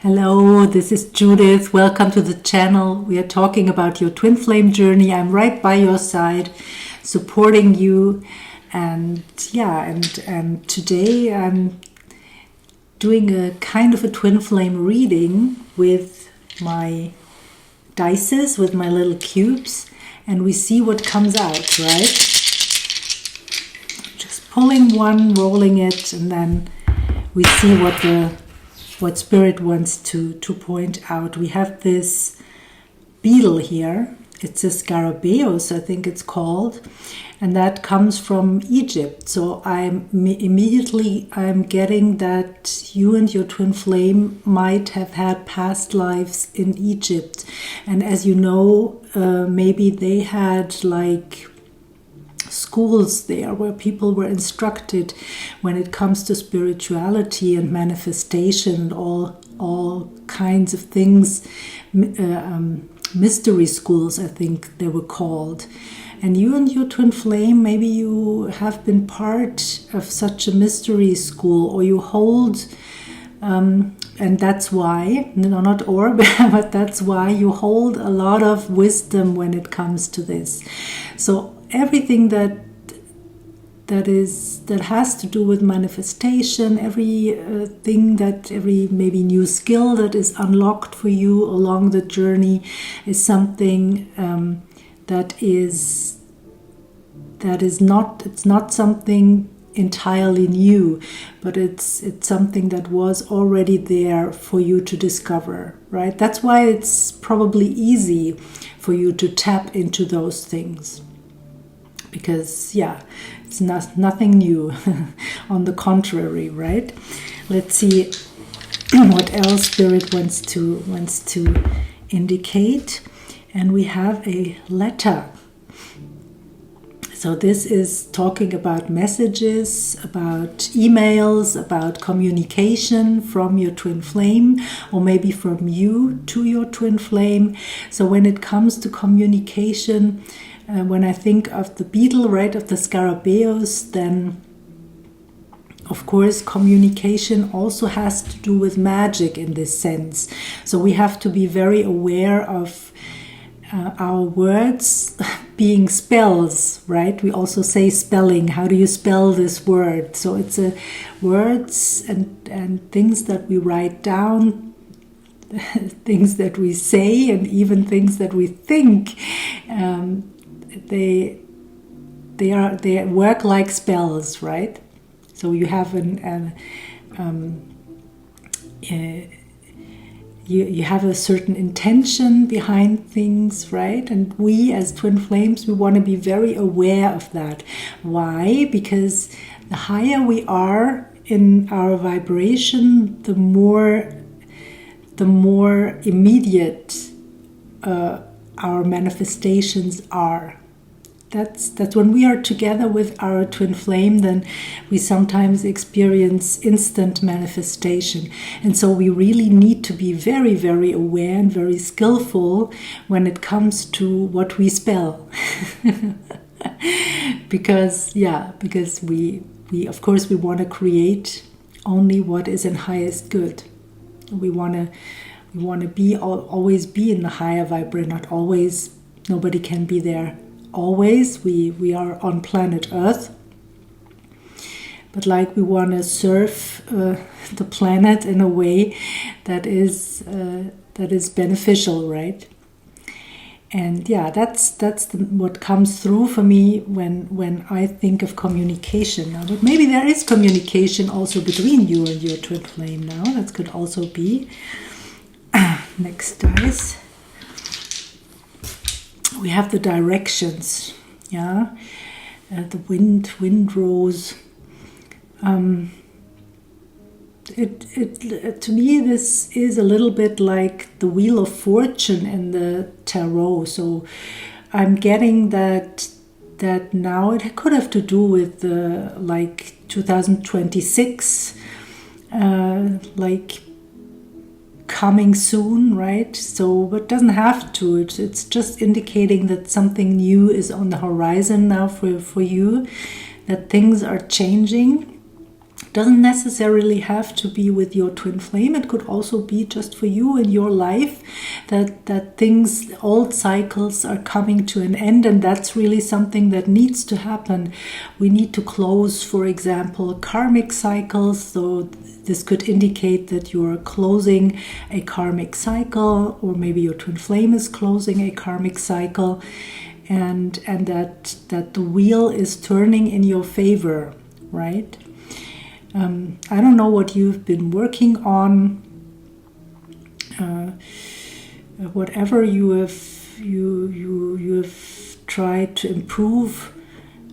Hello, this is Judith. Welcome to the channel. We are talking about your twin flame journey. I'm right by your side, supporting you. And today I'm doing a kind of a twin flame reading with my dices, with my little cubes, and we see what comes out, right? Just pulling one, rolling it, and then we see what Spirit wants to point out. We have this beetle here. It's a scarabæus, I think it's called, and that comes from Egypt. So I'm getting that you and your twin flame might have had past lives in Egypt, and as you know, maybe they had like schools there where people were instructed when it comes to spirituality and manifestation and all kinds of things. Mystery schools, I think they were called. And you and your twin flame, maybe you have been part of such a mystery school, or you hold, and that's why, but that's why you hold a lot of wisdom when it comes to this. So everything that has to do with manifestation, every maybe new skill that is unlocked for you along the journey is something it's not something entirely new, but it's something that was already there for you to discover, right? That's why it's probably easy for you to tap into those things. Because it's nothing new. On the contrary, right? Let's see what else Spirit wants to indicate. And we have a letter. So this is talking about messages, about emails, about communication from your twin flame, or maybe from you to your twin flame. So when it comes to communication, when I think of the beetle, right, of the scarabæus, then of course communication also has to do with magic in this sense. So we have to be very aware of our words being spells, right? We also say spelling. How do you spell this word? So it's words and things that we write down, things that we say, and even things that we think. They work like spells, right? So you have you have a certain intention behind things, right? And we as twin flames, we want to be very aware of that. Why? Because the higher we are in our vibration, the more immediate our manifestations are. That's when we are together with our twin flame, then we sometimes experience instant manifestation. And so we really need to be very, very aware and very skillful when it comes to what we spell. because we of course we want to create only what is in highest good. We want to always be in the higher vibration. Not always, nobody can be there always. We are on planet Earth, but like we want to serve the planet in a way that is beneficial, right? And that's what comes through for me when I think of communication now. But maybe there is communication also between you and your twin flame now. That could also be. Next dice. We have the directions, the wind rose. To me, this is a little bit like the Wheel of Fortune in the tarot. So I'm getting that now it could have to do with like 2026, like coming soon, right? So, but it doesn't have to. It's just indicating that something new is on the horizon now for you, that things are changing. Doesn't necessarily have to be with your twin flame. It could also be just for you in your life, that things, old cycles are coming to an end, and that's really something that needs to happen. We need to close, for example, karmic cycles. So this could indicate that you're closing a karmic cycle, or maybe your twin flame is closing a karmic cycle, and that the wheel is turning in your favor, right? I don't know what you've been working on. Whatever you have tried to improve,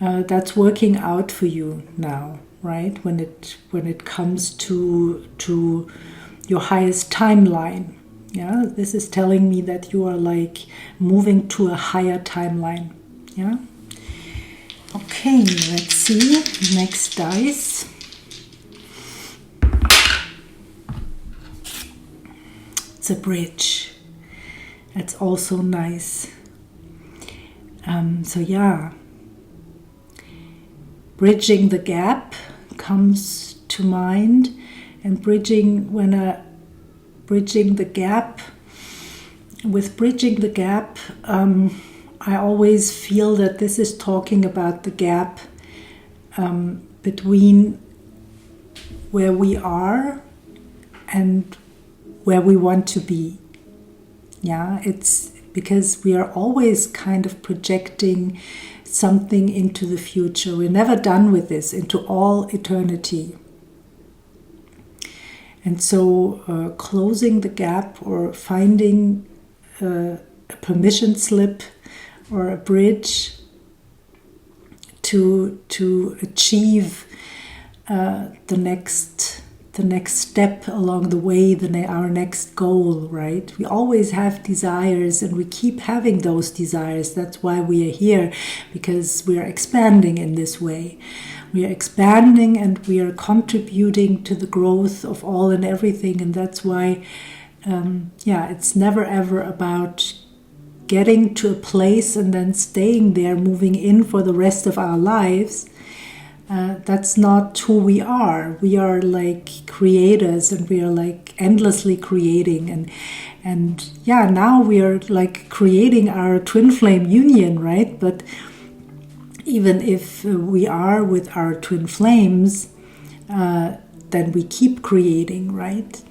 that's working out for you now, right? When it comes to your highest timeline. Yeah, this is telling me that you are like moving to a higher timeline. Yeah. Okay, let's see. Next dice. It's a bridge. That's also nice. So yeah, bridging the gap comes to mind, and bridging the gap. With bridging the gap, I always feel that this is talking about the gap between where we are and where we want to be. Yeah, it's because we are always kind of projecting something into the future. We're never done with this, into all eternity. And so closing the gap, or finding a permission slip or a bridge to achieve the next step along the way, our next goal, right? We always have desires, and we keep having those desires. That's why we are here, because we are expanding in this way. We are expanding, and we are contributing to the growth of all and everything. And that's why, it's never ever about getting to a place and then staying there, moving in for the rest of our lives. That's not who we are. We are like creators, and we are like endlessly creating. And now we are like creating our twin flame union, right? But even if we are with our twin flames, then we keep creating, right?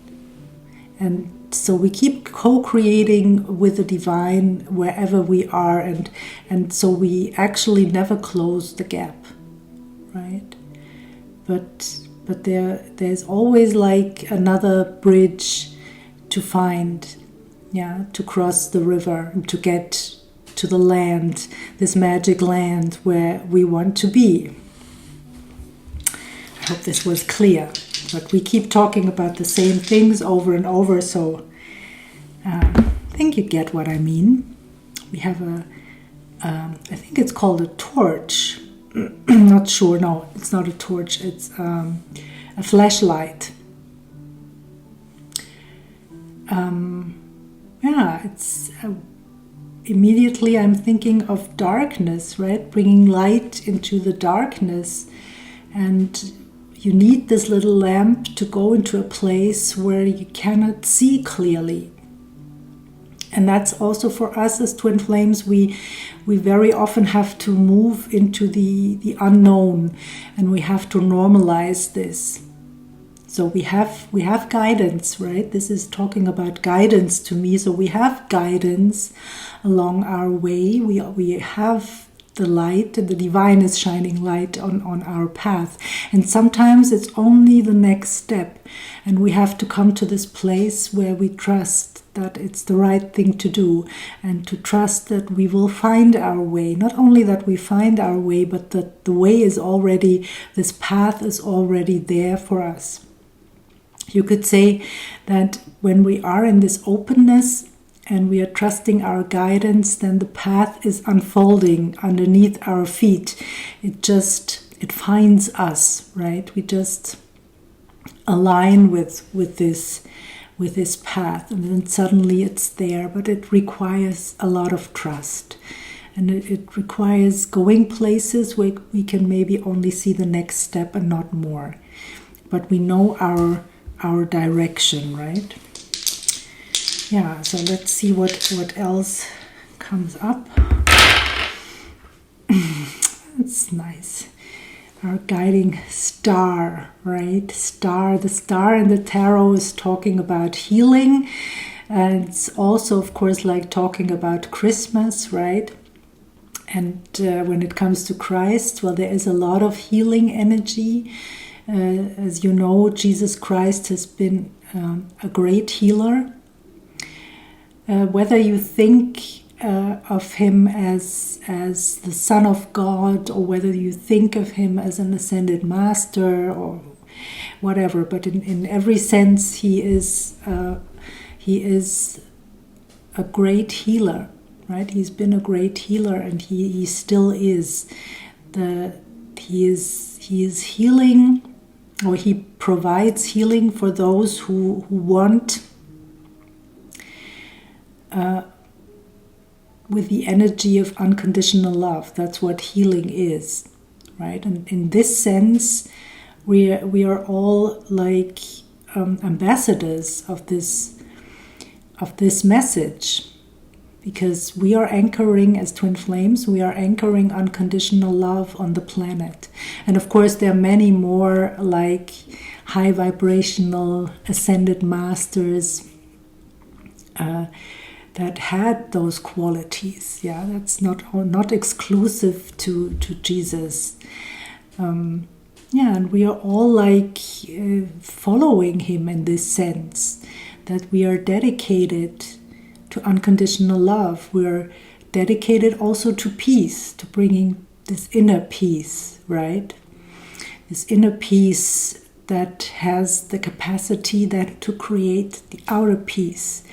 And so we keep co-creating with the divine wherever we are, and so we actually never close the gap, right? But there's always like another bridge to find, to cross the river, and to get to the land, this magic land where we want to be. I hope this was clear. But we keep talking about the same things over and over, so I think you get what I mean. We have I think it's called a torch. I'm not sure. No, it's not a torch. It's a flashlight. It's immediately I'm thinking of darkness, right? Bringing light into the darkness, and you need this little lamp to go into a place where you cannot see clearly. And that's also for us as twin flames. We very often have to move into the unknown, and we have to normalize this. So we have guidance, right? This is talking about guidance to me. So we have guidance along our way. We have the light, and the divine is shining light on our path. And sometimes it's only the next step, and we have to come to this place where we trust that it's the right thing to do, and to trust that we will find our way. Not only that we find our way, but that the way is already, this path is already there for us. You could say that when we are in this openness and we are trusting our guidance, then the path is unfolding underneath our feet. It finds us, right? We just align with this path, and then suddenly it's there. But it requires a lot of trust, and it requires going places where we can maybe only see the next step and not more. but we know our direction, right? Yeah, so let's see what else comes up. It's nice. Our guiding star, right? Star, the star in the tarot is talking about healing. And it's also, of course, like talking about Christmas, right? And when it comes to Christ, well, there is a lot of healing energy. As you know, Jesus Christ has been a great healer. Whether you think of him as the Son of God, or whether you think of him as an ascended master or whatever, but in every sense he is a great healer, right? He's been a great healer, and he still is. He is healing, or he provides healing for those who want with the energy of unconditional love. That's what healing is, right? And in this sense, we are all like ambassadors of this message, because we are anchoring, as twin flames, we are anchoring unconditional love on the planet. And of course, there are many more like high vibrational ascended masters that had those qualities. Yeah, that's not exclusive to Jesus. Yeah, and we are all like following him in this sense, that we are dedicated to unconditional love. We are dedicated also to peace, to bringing this inner peace, right? This inner peace that has the capacity then to create the outer peace.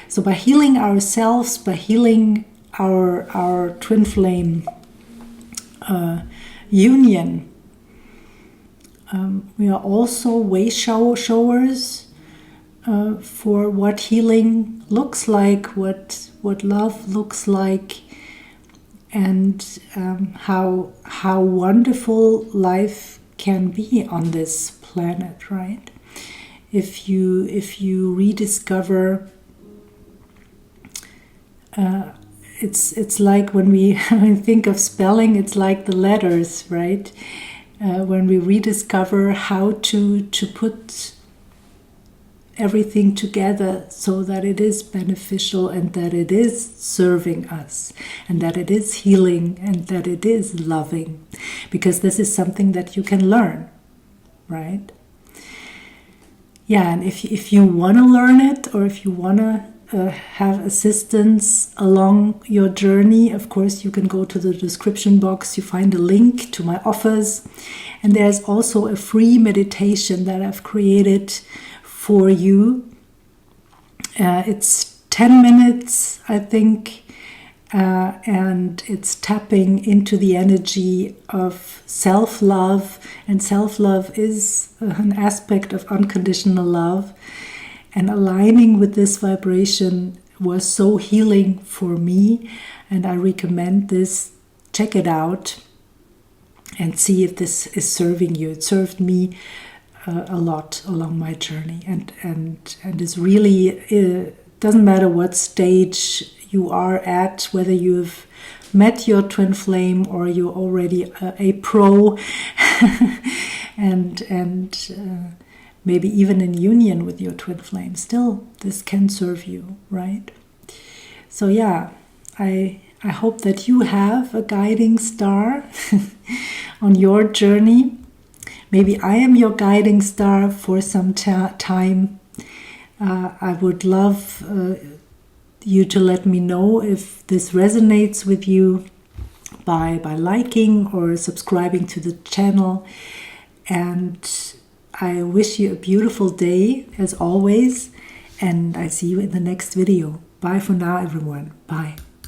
So by healing ourselves, by healing our twin flame union, we are also way showers for what healing looks like, what love looks like, and how wonderful life can be on this planet, right? If you rediscover, it's like when we think of spelling, it's like the letters, right? When we rediscover how to put everything together so that it is beneficial, and that it is serving us, and that it is healing, and that it is loving, because this is something that you can learn, right? Yeah, and if you want to learn it, or if you want to have assistance along your journey, of course you can go to the description box. You find a link to my offers, and there's also a free meditation that I've created for you. It's 10 minutes, I think, and it's tapping into the energy of self-love, and self-love is an aspect of unconditional love, and aligning with this vibration was so healing for me, and I recommend this. Check it out and see if this is serving you. It served me a lot along my journey, and it's really, it doesn't matter what stage you are at, whether you've met your twin flame or you're already a pro and maybe even in union with your twin flame. Still, this can serve you, right? So yeah, I hope that you have a guiding star on your journey. Maybe I am your guiding star for some time. I would love you to let me know if this resonates with you by liking or subscribing to the channel. And I wish you a beautiful day as always, and I see you in the next video. Bye for now, everyone. Bye.